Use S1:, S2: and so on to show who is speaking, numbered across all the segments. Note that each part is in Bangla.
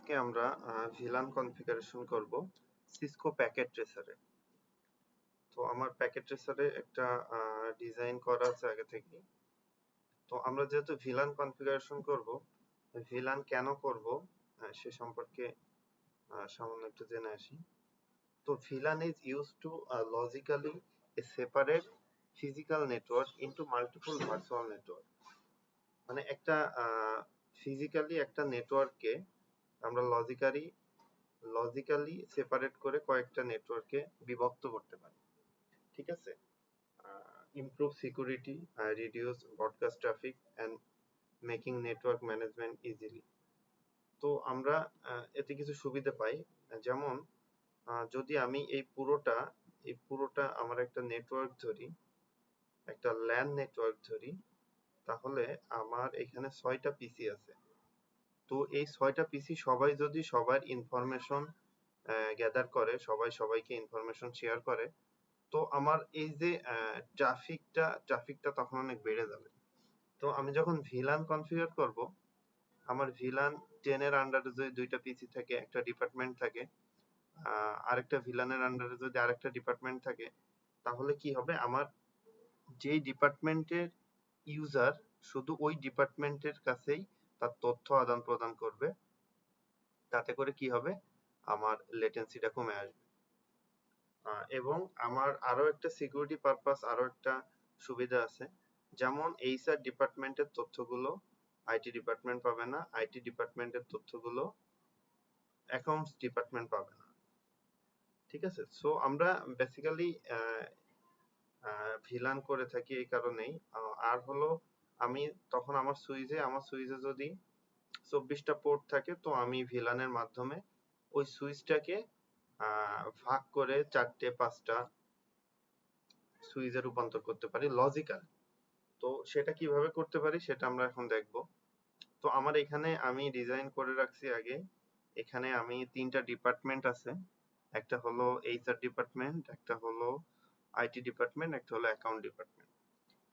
S1: আজকে আমরা ভিলান কনফিগারেশন করব সিসকো প্যাকেট ট্রেসারে। তো আমার প্যাকেট ট্রেসারে একটা ডিজাইন করা আছে আগে থেকেই। তো আমরা যেহেতু ভিলান কনফিগারেশন করব, ভিলান কেন করব সে সম্পর্কে সামান্য একটু জেনে আসি। তো villain is used to logically separate physical network into multiple virtual network। মানে একটা ফিজিক্যালি একটা নেটওয়ার্ককে আমরা লজিক্যালি সেপারেট করে কয়েকটা নেটওয়ার্কে বিভক্ত করতে পারি। ঠিক আছে? Improve security, reduce broadcast traffic and making network management easily. তো আমরা এতে কিছু সুবিধা পাই, যেমন যদি আমি এই পুরোটা আমার একটা নেটওয়ার্ক ধরি, একটা ল্যান নেটওয়ার্ক ধরি, তাহলে আমার এখানে 6টা পিসি আছে। তো এই 6টা পিসি সবাই যদি সবার ইনফরমেশন গ্যাদার করে, সবাই সবাইকে ইনফরমেশন শেয়ার করে, তো আমার এই যে ট্রাফিকটা তখন অনেক বেড়ে যাবে। তো আমি যখন ভিলান কনফিগার করব, আমার ভিলান 10 এর আন্ডারে যদি 2টা পিসি থাকে, একটা ডিপার্টমেন্ট থাকে, আরেকটা ভিলানের আন্ডারে যদি আরেকটা ডিপার্টমেন্ট থাকে, তাহলে কি হবে, আমার যেই ডিপার্টমেন্টের ইউজার শুধু ওই ডিপার্টমেন্টের কাছেই তার তথ্য আদান প্রদান করবে, তাতে করে কি হবে, আমার লেটেন্সিটা কমে আসবে। এবং আমার আরো একটা সিকিউরিটি পারপাস, আরো একটা সুবিধা আছে, যেমন এইচআর ডিপার্টমেন্টের তথ্যগুলো আইটি ডিপার্টমেন্ট পাবে না, আইটি ডিপার্টমেন্টের তথ্যগুলো অ্যাকাউন্টস ডিপার্টমেন্ট পাবে না। ঠিক আছে? সো আমরা বেসিক্যালি ভিলান করে থাকি এই কারণেই। আর হলো, আমি তখন আমার সুইচে যদি 24টা পোর্ট থাকে, তো আমি ভিলানের মাধ্যমে ওই সুইচটাকে ভাগ করে 4টে 5টা সুইচে রূপান্তর করতে পারি লজিক্যাল। তো সেটা কিভাবে করতে পারি সেটা আমরা এখন দেখব। তো আমার এখানে আমি ডিজাইন করে রাখছি আগে, এখানে আমি 3টা ডিপার্টমেন্ট আছে, একটা হলো এইচআর ডিপার্টমেন্ট, একটা হলো আইটি ডিপার্টমেন্ট, একটা হলো অ্যাকাউন্ট ডিপার্টমেন্ট।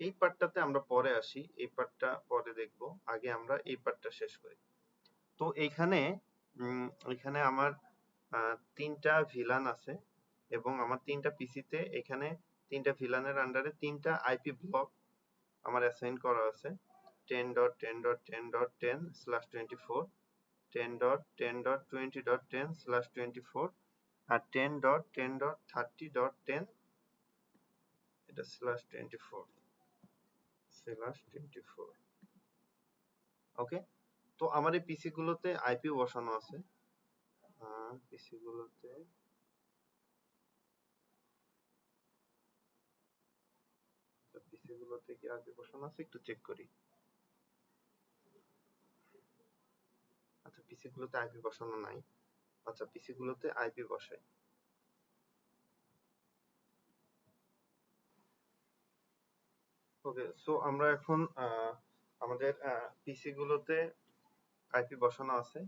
S1: এই পার্টটাতে আমরা পরে আসি, এই পার্টটা পরে দেখব, আগে আমরা এই পার্টটা শেষ করি। তো এখানে আমার 3টা ভিলান আছে এবং আমার 3টা পিসিতে এখানে 3টা ভিলানের আন্ডারে 3টা আইপি ব্লক আমার অ্যাসাইন করা আছে। 10.10.10.10/24, 10.10.20.10/24 আর 10.10.30.10 এটা /24 ওকে। তো আমার এই পিসি গুলোতে আইপি বসানো আছে, পিসি গুলোতে কি আইপি বসানো আছে একটু চেক করি। আচ্ছা, পিসি গুলোতে আইপি বসানো নাই। আচ্ছা, পিসি গুলোতে আইপি বসাই। ওকে, সো আমরা এখন আমাদের পিসি গুলোতে আইপি বসানো আছে।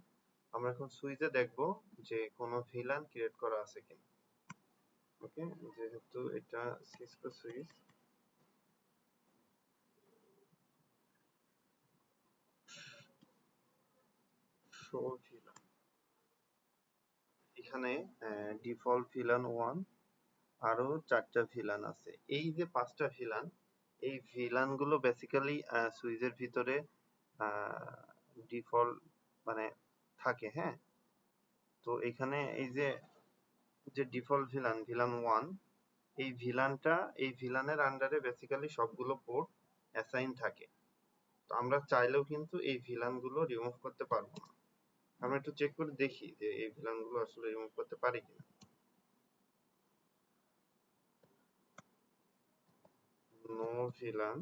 S1: আমরা এখন সুইচে দেখব যে কোনো ভিলান ক্রিয়েট করা আছে কিনা। ওকে, যেহেতু এটা সিসকো সুইচ, শো ভিলান, এখানে ডিফল্ট ভিলান 1, আরো 4টা ভিলান আছে। এই যে 5টা ভিলান, এই ভিলান গুলো বেসিক্যালি সুইচের ভিতরে ডিফল্ট মানে থাকে। হ্যাঁ, তো এখানে এই যে ডিফল্ট ভিলান 1, এই ভিলানের আন্ডারে বেসিক্যালি সবগুলো পোর্ট অ্যাসাইন থাকে। তো আমরা চাইলেও কিন্তু এই ভিলান গুলো রিমুভ করতে পারবো না। আমরা একটু চেক করে দেখি যে এই ভিলান গুলো আসলে রিমুভ করতে পারি কিনা। No VLAN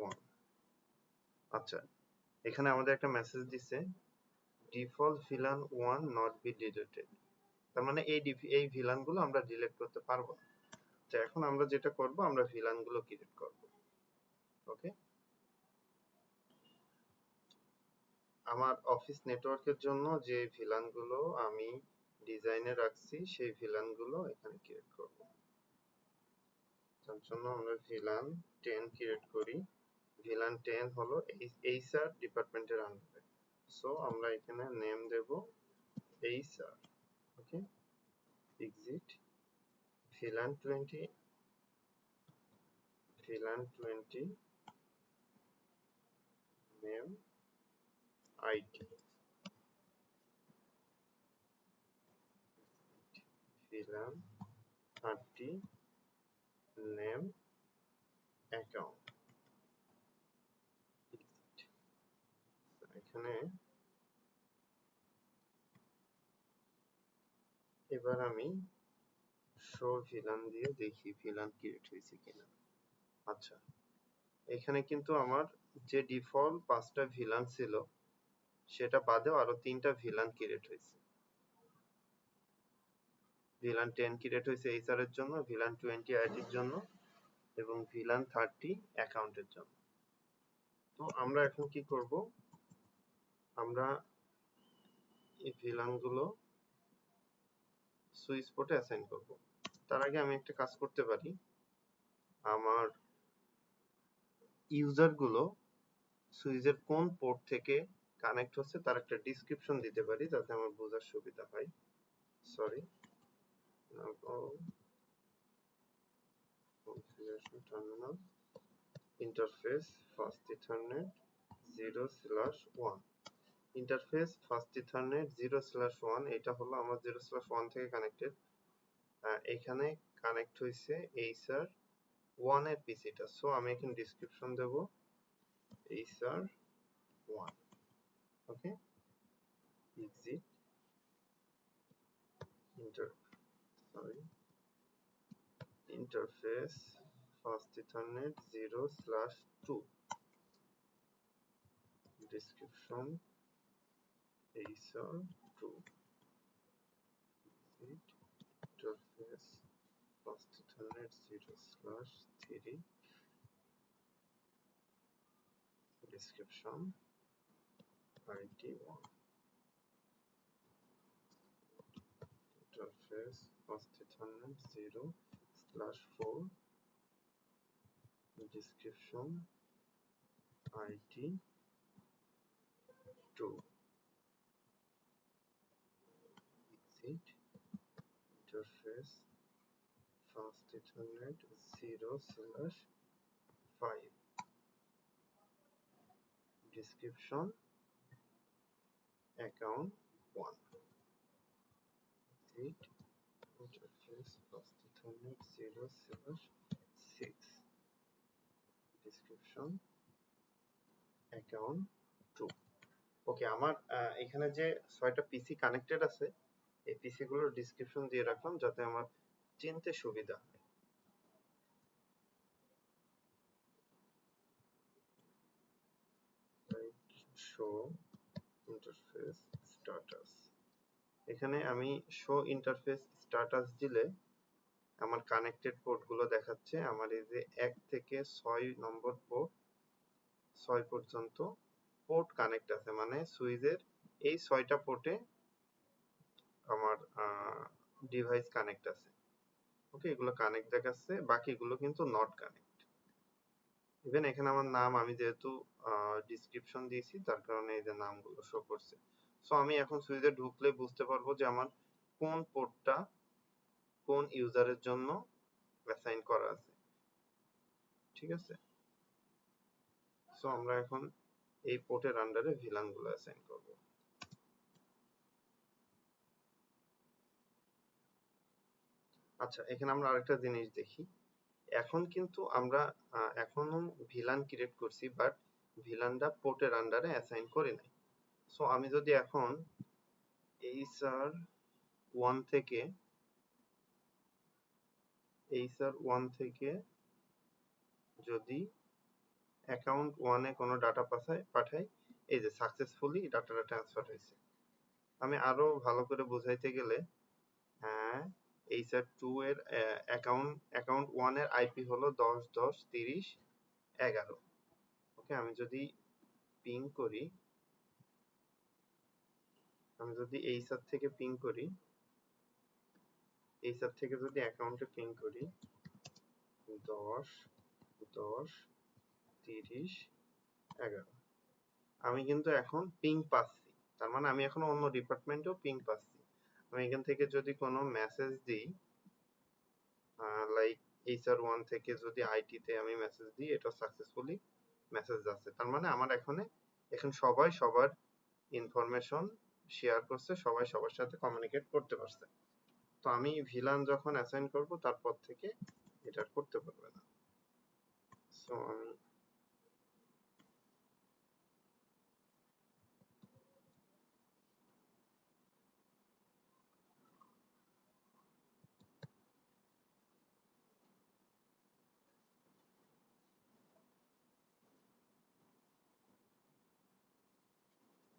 S1: 1। আচ্ছা, এখানে আমাদের একটা মেসেজ দিছে, default VLAN 1 not be deleted. তার মানে এই ভিলান গুলো আমরা ডিলিট করতে পারবো না। তো এখন আমরা যেটা করব, আমরা ভিলান গুলো ক্রিয়েট করব। ওকে, আমার অফিস নেটওয়ার্কের জন্য যে ভিলান গুলো আমি ডিজাইনে রাখছি, সেই ভিলান গুলো এখানে ক্রিয়েট করব। তার জন্য আমরা ভিলান 10 ক্রিয়েট করি। ভিলান 10 হলো এইচআর ডিপার্টমেন্টের আন্ডারে। সো আমরা এখানে নেম দেব HR. Okay, exit VLAN 20 name ID VLAN 30 name account। এখানে এবার আমি শো ভিলান দিয়ে দেখি ভিলান ক্রিয়েট হয়েছে কিনা। আচ্ছা, এখানে কিন্তু আমার যে ডিফল্ট 5টা ভিলান ছিল সেটা বাদেও আরো 3টা ভিলান ক্রিয়েট হয়েছে। ভিলান 10 ক্রিয়েট হয়েছে HR এর জন্য, ভিলান 20 আইডির জন্য এবং ভিলান 30 অ্যাকাউন্টের জন্য। তো আমরা এখন কি করব, আমরা এই ভিলানগুলো সুইচ পোর্টে অ্যাসাইন করব। তার আগে আমি একটা কাজ করতে পারি, আমার ইউজারগুলো সুইচের কোন পোর্ট থেকে কানেক্ট হচ্ছে তার একটা ডেসক্রিপশন দিতে পারি যাতে আমার বোঝার সুবিধা হয়। Sorry, configuration terminal interface fast ethernet 0/1 interface fast ethernet 0/1 এটা হলো আমার 0/1 থেকে কানেক্টেড। এখানে কানেক্ট হয়েছে HR 1 এর পিসিটা, সো আমি এখানে ডেসক্রিপশন দেব HR 1। Okay, exit interface fast ethernet 0/2 description HR 2 interface fast ethernet 0/3 description IT 1 interface fast ethernet 0/4 description IT 2 exit interface fast ethernet 0/5 description account 1 exit interface fast ethernet 0/6 description account 2। ওকে, আমার এখানে যে 6টা পিসি কানেক্টেড আছে এই পিসি গুলোর ডেসক্রিপশন দিয়ে রাখলাম যাতে আমার চিনতে সুবিধা হয়। শো ইন্টারফেস স্ট্যাটাস, এখানে আমি শো ইন্টারফেস স্ট্যাটাস দিলে আমার কানেক্টেড পোর্ট গুলো দেখাচ্ছে। আমার এই যে 1 থেকে 6 নম্বর পোর্ট 6 পর্যন্ত পোর্ট কানেক্ট আছে, মানে সুইচের এই 6টা পোর্টে আমার ডিভাইস কানেক্ট আছে। ওকে, এগুলো কানেক্ট দেখাচ্ছে, বাকিগুলো কিন্তু নট কানেক্ট। ইভেন এখানে আমার নাম, আমি যেহেতু ডেসক্রিপশন দিয়েছি তার কারণে এই যে নামগুলো শো করছে। সো আমি এখন সুইচে ঢুকলে বুঝতে পারবো যে আমার কোন পোর্টটা কোন ইউজারের জন্য অ্যাসাইন করা আছে। ঠিক আছে, সো আমরা এখন এই পোর্টের আন্ডারে ভিলান গুলো অ্যাসাইন করব। আচ্ছা, এখানে আমরা আরেকটা জিনিস দেখি, এখন কিন্তু আমরা এখনো ভিলান ক্রিয়েট করছি বাট ভিলানটা পোর্টের আন্ডারে অ্যাসাইন করি নাই। সো আমি যদি এখন HR 1 থেকে যদি অ্যাকাউন্ট 1 এ কোনো ডাটা পাঠাই, এই যে সাকসেসফুলি ডাটাটা ট্রান্সফার হয়েছে। আমি আরো ভালো করে বোঝাইতে গেলে, হ্যাঁ, HR 2 এর অ্যাকাউন্ট 1 এর আইপি হলো 10.10.30.11। ওকে, আমি যদি পিং করি, আমি যদি HR থেকে পিং করি, HR থেকে যদি অ্যাকাউন্টে পিং করি 10.10.30.11, আমি কিন্তু এখন পিং পাচ্ছি, তার মানে আমি এখন অন্য ডিপার্টমেন্টেও পিং পাচ্ছি। আমি এখান থেকে যদি কোনো মেসেজ দিই, লাইক HR1 থেকে যদি আইটিতে আমি মেসেজ দিই, এটা সাকসেসফুলি মেসেজ যাচ্ছে। তার মানে আমার এখন সবাই সবার ইনফরমেশন শেয়ার করছে, সবাই সবার সাথে কমিউনিকেট করতে পারছে। তো আমি ভিলান যখন অ্যাসাইন করব তারপর থেকে এটা করতে পারবে না। সো আমি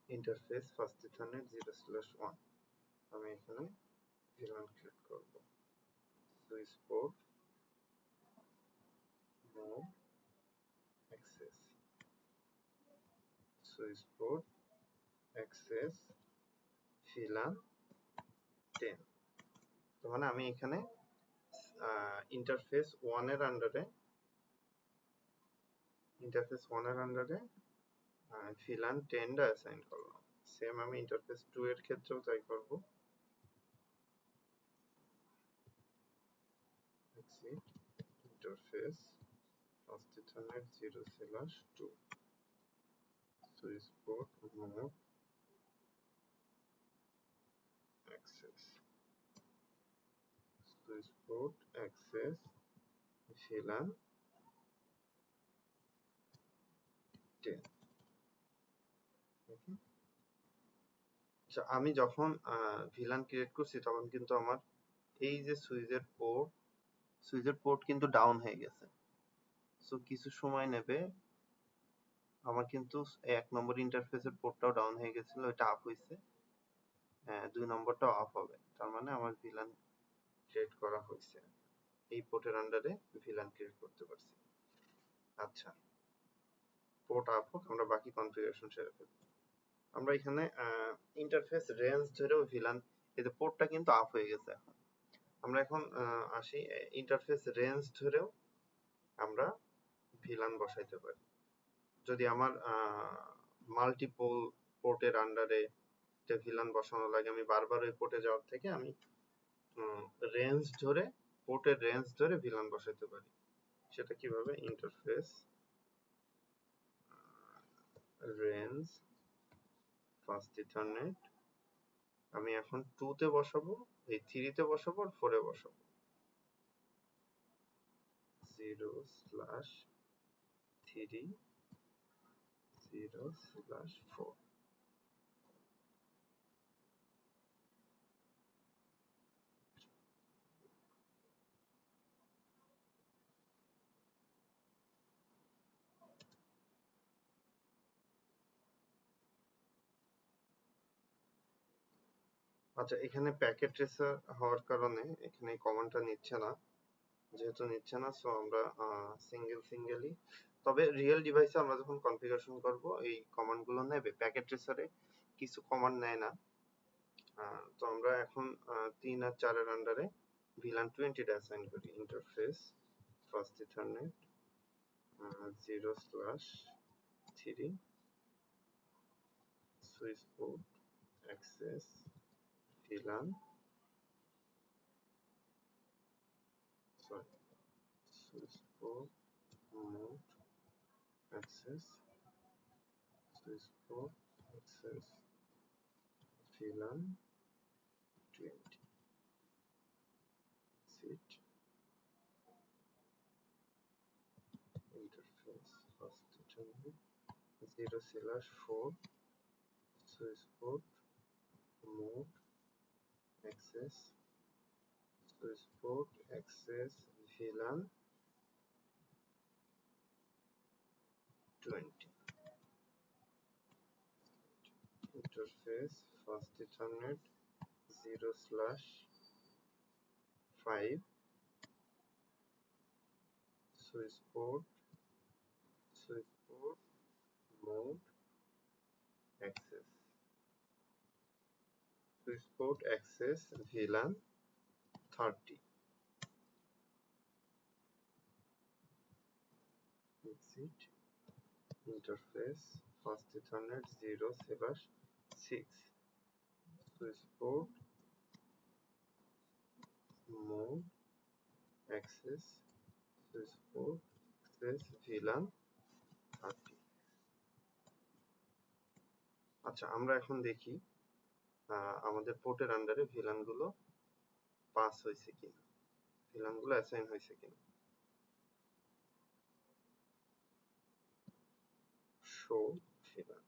S1: ইন্টারফেস ফার্স্ট ইথারনেট 0/1 আমি এখানে ভিলান ক্রিয়েট করব। Switch port mode access, switch port access villain 10। তো মানে আমি এখানে ইন্টারফেস 1 এর আন্ডারে ভিলান 10 টা অ্যাসাইন করলাম। সেম আমি ইন্টারফেস 2 এর ক্ষেত্রেও তাই করব। Interface fast ethernet 0/2 switch port mode access, switch port access villain 10। আচ্ছা, আমি যখন ভিলান ক্রিয়েট করছি তখন কিন্তু আমার এই যে সুইচের পোর্ট কিন্তু ডাউন হয়ে গেছে। সো কিছু সময় নেবে। আমার কিন্তু 1 নম্বর ইন্টারফেসের পোর্টটাও ডাউন হয়ে গেছিল, এটা আপ হয়েছে। 2 নম্বরটাও আপ হবে। তার মানে আমার ভিলান ক্রিয়েট করা হয়েছে। এই পোর্টের আন্ডারে ভিলান ক্রিয়েট করতে পারছি। আচ্ছা, পোর্ট আপ হোক, আমরা বাকি কনফিগারেশন সেরে ফেলব। আমরা এখানে ইন্টারফেস রেঞ্জ ধরেও ভিলান, এই যে পোর্টটা কিন্তু আপ হয়ে গেছে। এখন আমরা আসি ইন্টারফেস রেঞ্জ ধরেও আমরা ভিলান বসাইতে পারি। যদি আমার মাল্টিপল পোর্টের আন্ডারে একটা ভিলান বসানো লাগে, আমি বারবার ওই পোর্টে যাওয়ার থেকে আমি রেঞ্জ ধরে পোর্টের রেঞ্জ ধরে ভিলান বসাইতে পারি। সেটা কিভাবে? ইন্টারফেস রেঞ্জ ফার্স্ট ইথারনেট, আমি এখন 2 তে বসাবো, এই 3 তে বসাবো আর 4 এ বসাবো। 0/3 0/4। আচ্ছা, এখানে প্যাকেট ট্রেসার হওয়ার কারণে এখানে কমান্ডটা নিচ্ছে না। যেহেতু নিচ্ছে না, সো আমরা সিঙ্গেলি, তবে রিয়েল ডিভাইসে আমরা যখন কনফিগারেশন করব এই কমান্ডগুলো নেবে। প্যাকেট ট্রেসারে কিছু কমান্ড নেয় না। তো আমরা এখন 3 আর 4 এর আন্ডারে ভিলান 20 টা অ্যাসাইন করি। Interface fast ethernet 0/3 switch port access VLAN, sorry, switch port mode access, switch port access VLAN 20 set. Interface fast ethernet 0/4 switch port mode access, switch port access VLAN 20। Interface fast ethernet 0/5 switch port mode access, switch port access VLAN 30। Exit interface fast ethernet 0/6 switch port mode access সুইচ পোর্ট access VLAN 30। আচ্ছা, আমরা এখন দেখি আমাদের পোর্টের আন্ডারে ভিলান গুলো পাস হয়েছে কিনা, ভিলান গুলো অ্যাসাইন হয়েছে কিনা। Show villain.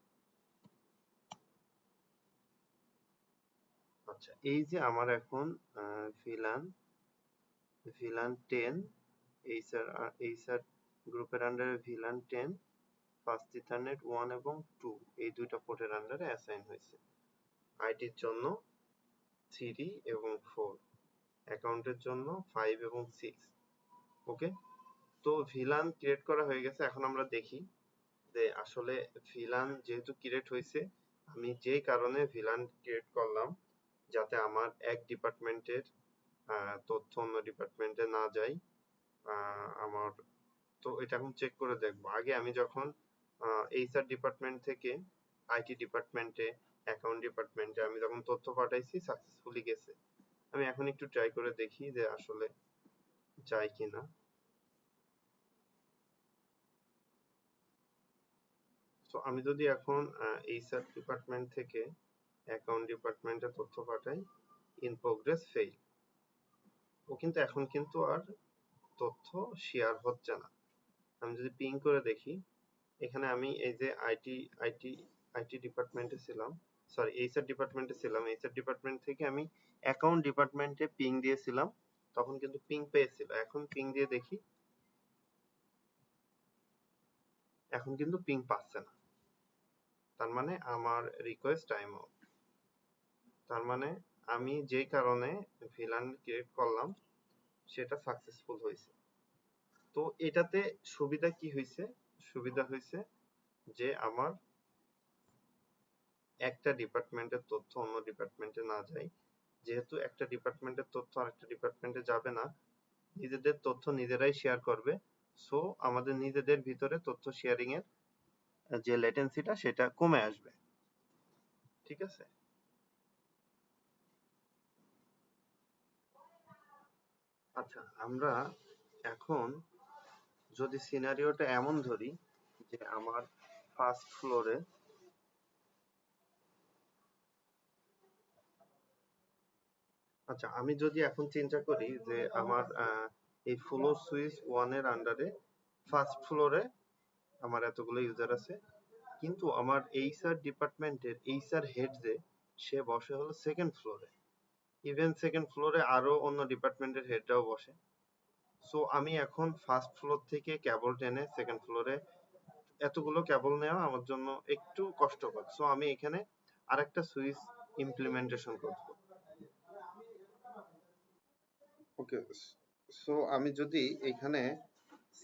S1: আচ্ছা, এই যে আমার এখন ভিলান 10 এইচআর গ্রুপের আন্ডারে ভিলান 10 ফার্স্ট ইথারনেট 1 এবং 2 এই দুইটা পোর্টের আন্ডারে অ্যাসাইন হয়েছে। আইডির জন্য 3 এবং 4, অ্যাকাউন্টের জন্য 5 এবং 6। ওকে, তো ভিলান ক্রিয়েট করা হয়ে গেছে। এখন আমরা দেখি যে আসলে ভিলান যেহেতু ক্রিয়েট হয়েছে, আমি যে কারণে ভিলান ক্রিয়েট করলাম যাতে আমার এক ডিপার্টমেন্টের তথ্য অন্য ডিপার্টমেন্টে না যায়, আমার তো এটা এখন চেক করে দেখবো। আগে আমি যখন এইচআর ডিপার্টমেন্ট থেকে আইটি ডিপার্টমেন্টে, অ্যাকাউন্ট ডিপার্টমেন্টে আমি যখন তথ্য পাঠাইছি সাকসেসফুলি গেছে। আমি এখন একটু ট্রাই করে দেখি যে আসলে যায় কিনা। তো আমি যদি এখন এইচআর ডিপার্টমেন্ট থেকে অ্যাকাউন্ট ডিপার্টমেন্টে তথ্য পাঠাই, ইন প্রোগ্রেস ফেইল, ও কিন্তু এখন কিন্তু আর তথ্য শেয়ার হচ্ছে না। আমি যদি পিং করে দেখি, এখানে আমি এই যে আইটি ডিপার্টমেন্টে ছিলাম, সরি এইচআর ডিপার্টমেন্টে ছিলাম, এইচআর ডিপার্টমেন্ট থেকে আমি অ্যাকাউন্ট ডিপার্টমেন্টে পিং দিয়েছিলাম, তখন কিন্তু পিং পেয়েছিল। এখন পিং দিয়ে দেখি, এখন কিন্তু পিং পাচ্ছে না। তার মানে আমার রিকোয়েস্ট টাইম আউট। তার মানে আমি যে কারণে ভিলান ক্রিয়েট করলাম সেটা সাকসেসফুল হয়েছে। তো এটাতে সুবিধা কি হয়েছে? সুবিধা হয়েছে যে আমার একটা ডিপার্টমেন্টের তথ্য অন্য ডিপার্টমেন্টে না যায়। যেহেতু একটা ডিপার্টমেন্টের তথ্য আরেকটা ডিপার্টমেন্টে যাবে না, নিজেদের তথ্য নিজেরাই শেয়ার করবে। সো আমাদের নিজেদের ভিতরে তথ্য শেয়ারিং এর যে লেটেন্সিটা সেটা কমে আসবে। ঠিক আছে? আচ্ছা, আমরা এখন যদি সিনারিওটা এমন ধরি যে আমার ফার্স্ট ফ্লোরে, আচ্ছা আমি যদি এখন চিন্তা করি যে আমার এই ফ্লোর সুইচ 1 এর আন্ডারে ফার্স্ট ফ্লোরে আমার এতগুলো ইউজার আছে, কিন্তু আমার এইচআর ডিপার্টমেন্টের এইচআর হেড যে সে বসে হলো সেকেন্ড ফ্লোরে, ইভেন সেকেন্ড ফ্লোরে আরো অন্য ডিপার্টমেন্টের হেডরাও বসে। সো আমি এখন ফার্স্ট ফ্লোর থেকে কেবল টেনে সেকেন্ড ফ্লোরে এতগুলো কেবল নেওয়া আমার জন্য একটু কষ্টকর। সো আমি এখানে আরেকটা সুইচ ইমপ্লিমেন্টেশন করব। ওকে, সো আমি যদি এখানে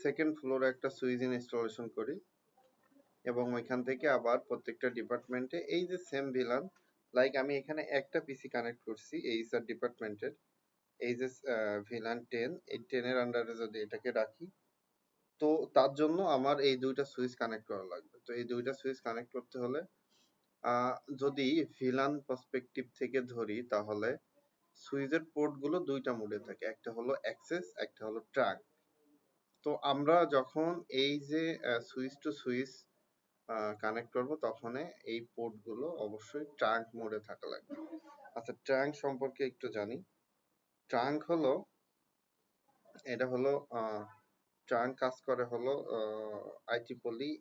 S1: সেকেন্ড ফ্লোরে একটা সুইচ ইনস্টলেশন করি এবং ওইখান থেকে আবার প্রত্যেকটা ডিপার্টমেন্টে এই যে সেম ভিলান, লাইক আমি এখানে একটা পিসি কানেক্ট করছি এইচআর ডিপার্টমেন্টের, এই যে ভিলান 10, এই 10 এর আন্ডারে যদি এটাকে রাখি, তো তার জন্য আমার এই দুইটা সুইচ কানেক্ট করা লাগবে। তো এই দুইটা সুইচ কানেক্ট করতে হলে যদি ভিলান পার্সপেক্টিভ থেকে ধরি, তাহলে সুইচের পোর্ট গুলো দুইটা মোডে থাকে, একটা হলো অ্যাক্সেস, একটা হলো ট্র্যাক। তো আমরা যখন এই যে সুইচ টু সুইচ কানেক্ট করব, তখন এই পোর্ট গুলো অবশ্যই ট্রাঙ্ক মোডে থাকা লাগবে। আচ্ছা, ট্রাঙ্ক সম্পর্কে একটু জানি। ট্রাঙ্ক হলো, এটা হলো ট্রাঙ্ক কাজ করে হলো IEEE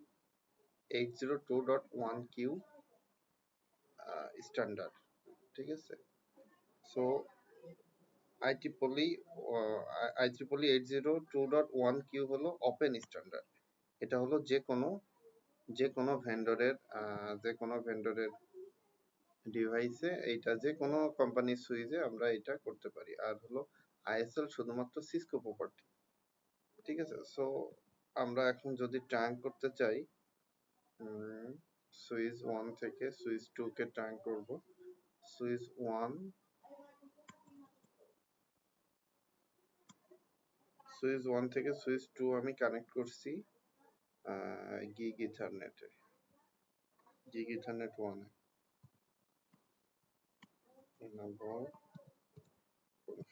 S1: 802.1q স্ট্যান্ডার্ড। ঠিক আছে? সো IEEE 802.1q হলো ওপেন স্ট্যান্ডার্ড। এটা হলো যে কোনো ভেন্ডরের ডিভাইসে, এইটা যে কোনো কোম্পানির সুইচে আমরা এটা করতে পারি। আর হলো ISL শুধুমাত্র সিসকো প্রপার্টি। ঠিক আছে? সো আমরা এখন যদি ট্রাঙ্ক করতে চাই, সুইচ 1 থেকে সুইচ 2 কে ট্রাঙ্ক করব। সুইচ 1, সুইচ 1 থেকে সুইচ 2 আমি কানেক্ট করছি গিগ ইথারনেটে, গিগ ইথারনেট 1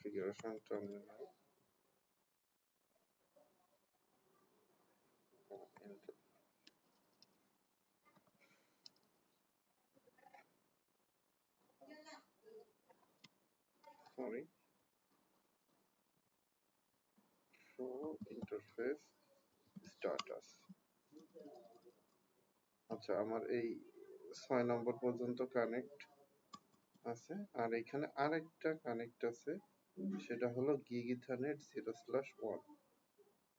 S1: এ। configuration terminal sorry show interface status আচ্ছা আমার এই 6 নম্বর পর্যন্ত কানেক্ট আছে আর এখানে আরেকটা কানেক্ট আছে সেটা হলো gig ethernet 0/1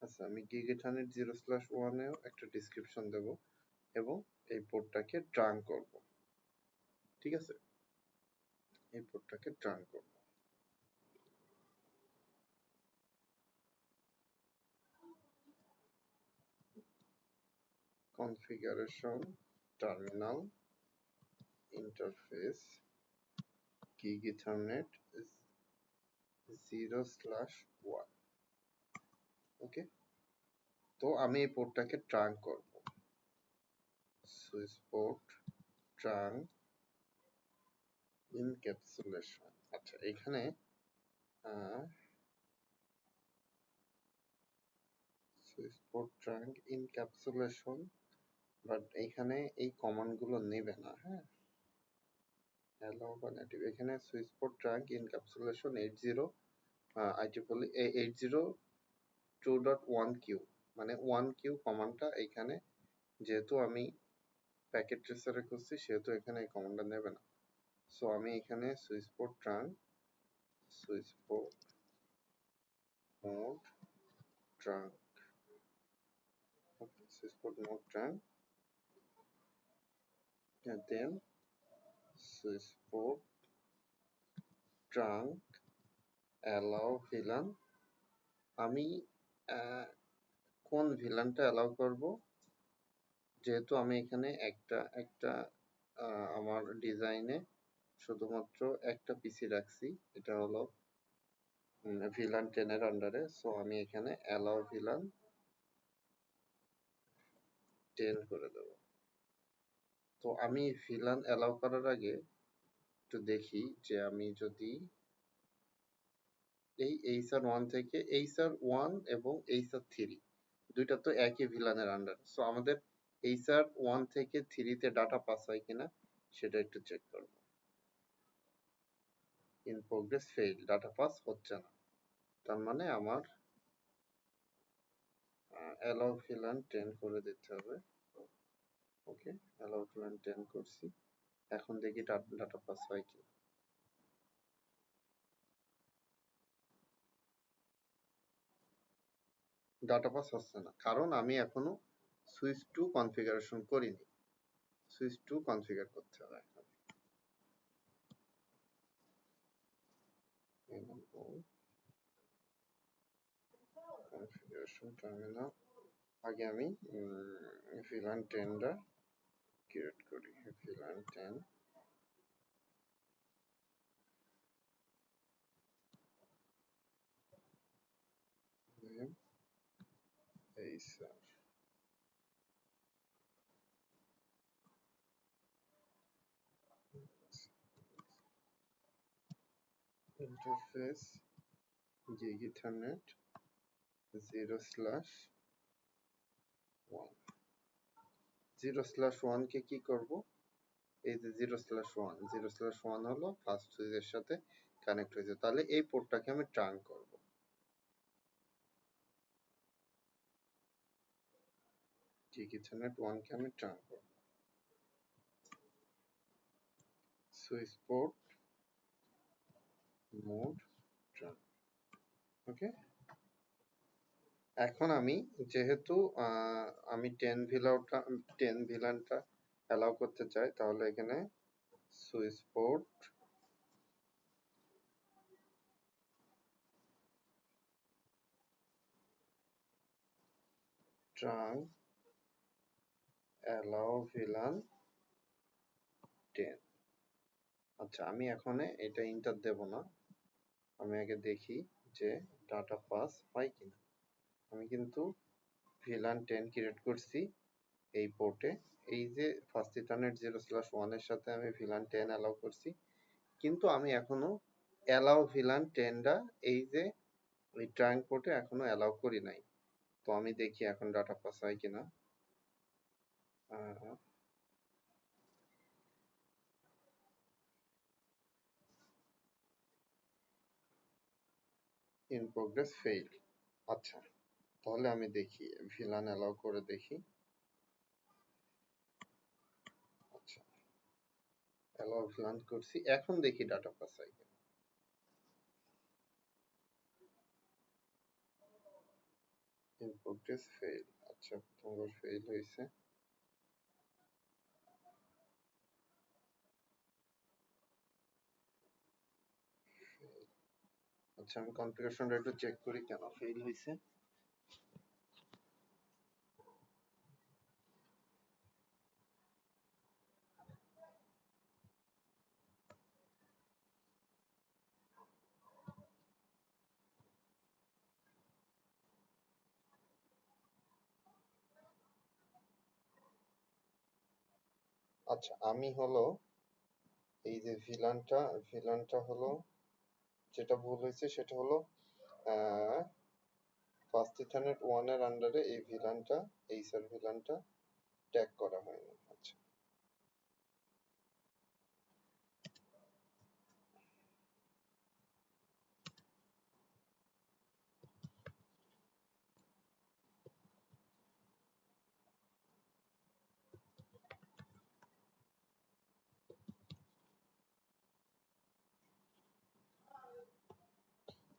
S1: আচ্ছা আমি gig ethernet 0/1 এও একটা ডেসক্রিপশন দেব এবং এই পোর্টটাকে ট্রাঙ্ক করব ঠিক আছে এই পোর্টটাকে ট্রাঙ্ক করব configuration terminal interface gig ethernet 0/1 ওকে তো আমি এই পোর্টটাকে ট্রাঙ্ক করব সুইচ পোর্ট ট্রাঙ্ক ইনক্যাপসুলেশন আচ্ছা এখানে switch port trunk encapsulation but এখানে এই কমান্ড গুলো নেবে না হ্যাঁ অ্যালাউ বা নেটিভ এখানে switch port trunk encapsulation 80 IEEE 802.1q মানে 1q কমান্ডটা এখানে যেহেতু আমি প্যাকেট ট্রেসারে করছি সেহেতু এখানে এই কমান্ডটা নেবে না সো আমি এখানে switch port trunk switch port mode trunk switch port mode trunk and then switch port trunk allow VLAN আমি কোন ভিলানটা অ্যালাউ করব যেহেতু আমি এখানে একটা আমার ডিজাইনে শুধুমাত্র একটা পিসি রাখছি এটা হলো ভিলান 10 এর আন্ডারে সো আমি এখানে অ্যালাউ ভিলান 10 করে দেব তো আমি ভিলান অ্যালাউ করার আগে একটু দেখি যে আমি যদি এই HR1 থেকে HR1 এবং HR3 দুইটা তো একই ভিলানের আন্ডার সো আমাদের HR1 থেকে 3 তে ডাটা পাস হয় কিনা সেটা একটু চেক করব in progress fail data pass হচ্ছে না তার মানে আমার অ্যালাউ ভিলান 10 করে দিতে হবে ওকে অ্যালাউ ভিলান 10 করছি এখন দেখি ডাটা পাস হয় কি ডাটা পাস হচ্ছে না কারণ আমি এখনো সুইচ টু কনফিগারেশন করিনি সুইচ টু কনফিগার করতে হবে এখন কনফিগারেশন টার্মিনাল আগে আমি ভিলান 10 টা ক্রিয়েট করি ভিলান 10 এই স্যার ইন্টারফেস gig ethernet 0/1 0/1 কে কি করব এই যে 0/1 0/1 হলো ফার্স্ট সুইচের সাথে কানেক্ট হয়েছে তাহলে এই পোর্টটাকে আমি ট্রাঙ্ক করব gig ethernet 1 কে আমি ট্রাঙ্ক করব সুইচ পোর্ট মোড ট্রাঙ্ক ওকে এখন আমি যেহেতু আমি 10 ভিলানটা অ্যালাউ করতে চাই তাহলে এখানে switch port trunk allow VLAN 10 আচ্ছা আমি এখানে এটা ইন্টার দেব না আমি আগে দেখি যে ডাটা পাস হয় কিনা আমি কিন্তু VLAN 10 ক্রিয়েট করছি এই পোর্টে এই যে ফার্স্ট ইথারনেট 0/1 এর সাথে আমি VLAN 10 অ্যালাউ করছি কিন্তু আমি এখনো অ্যালাউ ভিলান টেন্ডা, এই যে ওই ট্রাঙ্ক পোর্টে এখনো অ্যালাউ করি নাই। তো আমি দেখি এখন ডাটা পাস হয় কিনা। In progress fail. আচ্ছা, তাহলে আমি দেখি ভিলান অ্যালাউ করে দেখি। আচ্ছা, অ্যালাউ ভিলান করছি, এখন দেখি ডাটা পাস হয় কিনা। In progress fail. আচ্ছা, প্রথমবার ফেইল হয়েছে। আচ্ছা, আমি কনফিগারেশনটা একটু চেক করি কেন ফেইল হয়েছে। আচ্ছা, আমি হলো এই যে ভিলানটা হলো যেটা ভুল হয়েছে সেটা হলো ফার্স্ট ইথারনেট 1 এর আন্ডারে এই ভিলানটা, এই সার ভিলানটা ট্যাগ করা হয়নি। আচ্ছা,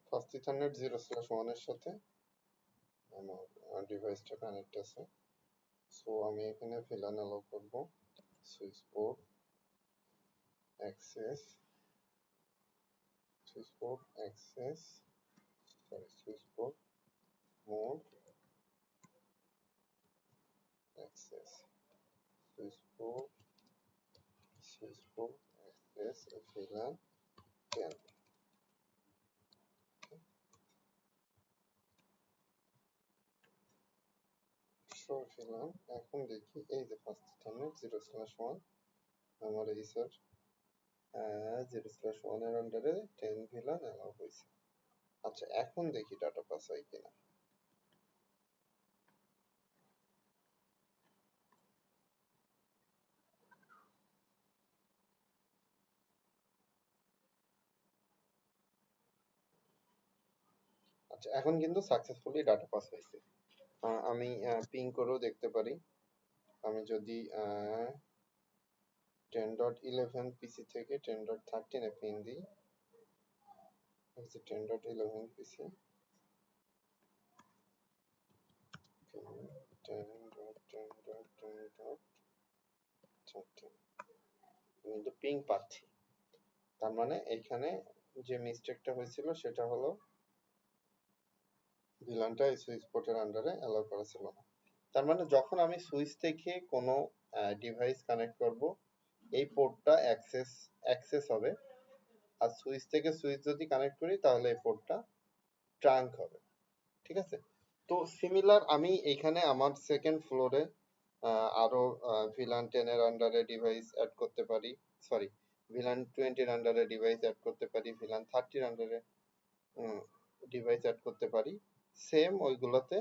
S1: ফার্স্ট ইথারনেট 0/1 এর সাথে আমার ডিভাইসটা কানেক্ট আছে। সো আমি এখানে ভিলান অ্যালাউ করব। Switch port access, switch port access, sorry switch port mode access, switch port access villain 10। Show villain, এখন দেখি এই যে ফার্স্ট ইথারনেট 0/1 আমার এই স্যার 0/1 এর আন্ডারে 10 ভিলান অ্যালাউ হয়েছে। আচ্ছা, এখন দেখি ডাটা পাস হয় কিনা। আচ্ছা, এখন কিন্তু সাকসেসফুলি ডাটা পাস হয়েছে। আমি পিং করেও দেখতে পারি। আমি যদি 10.11 পিসি থেকে 10.13 এ পিং দিই, 10.11 পিসি, 10.10.10.13 কিন্তু পিং পাচ্ছি। তার মানে এইখানে যে মিস্টেকটা হয়েছিল সেটা হলো ভিলানটা এই সুইচ পোর্টের আন্ডারে অ্যালাউ করা ছিল না। তার মানে যখন আমি সুইচ থেকে কোনো ডিভাইস কানেক্ট করব, এই পোর্টটা অ্যাক্সেস হবে। আর সুইচ থেকে সুইচ যদি কানেক্ট করি তাহলে এই পোর্টটা ট্রাঙ্ক হবে। ঠিক আছে? তো সিমিলার আমি এখানে আমার সেকেন্ড ফ্লোরে আরো ভিলান 10 এর আন্ডারে ডিভাইস অ্যাড করতে পারি। সরি, ভিলান 20 এর আন্ডারে ডিভাইস অ্যাড করতে পারি, ভিলান 30 এর আন্ডারে ডিভাইস অ্যাড করতে পারি। সেম ওইগুলোতে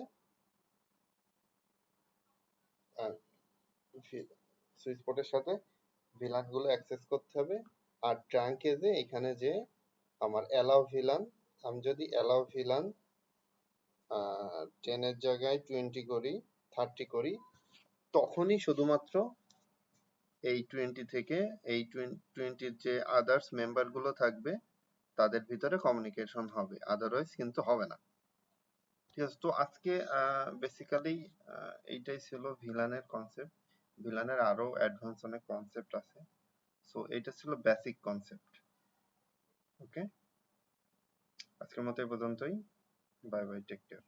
S1: সুইচ পোর্টের সাথে ভিলান গুলো অ্যাক্সেস করতে হবে। আর ট্রাঙ্কে যে এখানে যে আমার অ্যালাউ ভিলান, আমি যদি অ্যালাউ ভিলান 10 এর জায়গায় 20 করি, 30 করি, তখনই শুধুমাত্র এই 20 থেকে এই 20 যে আদার্স মেম্বার গুলো থাকবে তাদের ভিতরে কমিউনিকেশন হবে, আদারওয়াইজ কিন্তু হবে না। ঠিক আছে? তো আজকে বেসিক্যালি এইটাই ছিল ভিলানের কনসেপ্ট। ভিলানের আরো অ্যাডভান্স অনেক কনসেপ্ট আছে। সো এটা ছিল বেসিক কনসেপ্ট। ওকে, আজকের মতো এই পর্যন্তই। Bye bye, take care.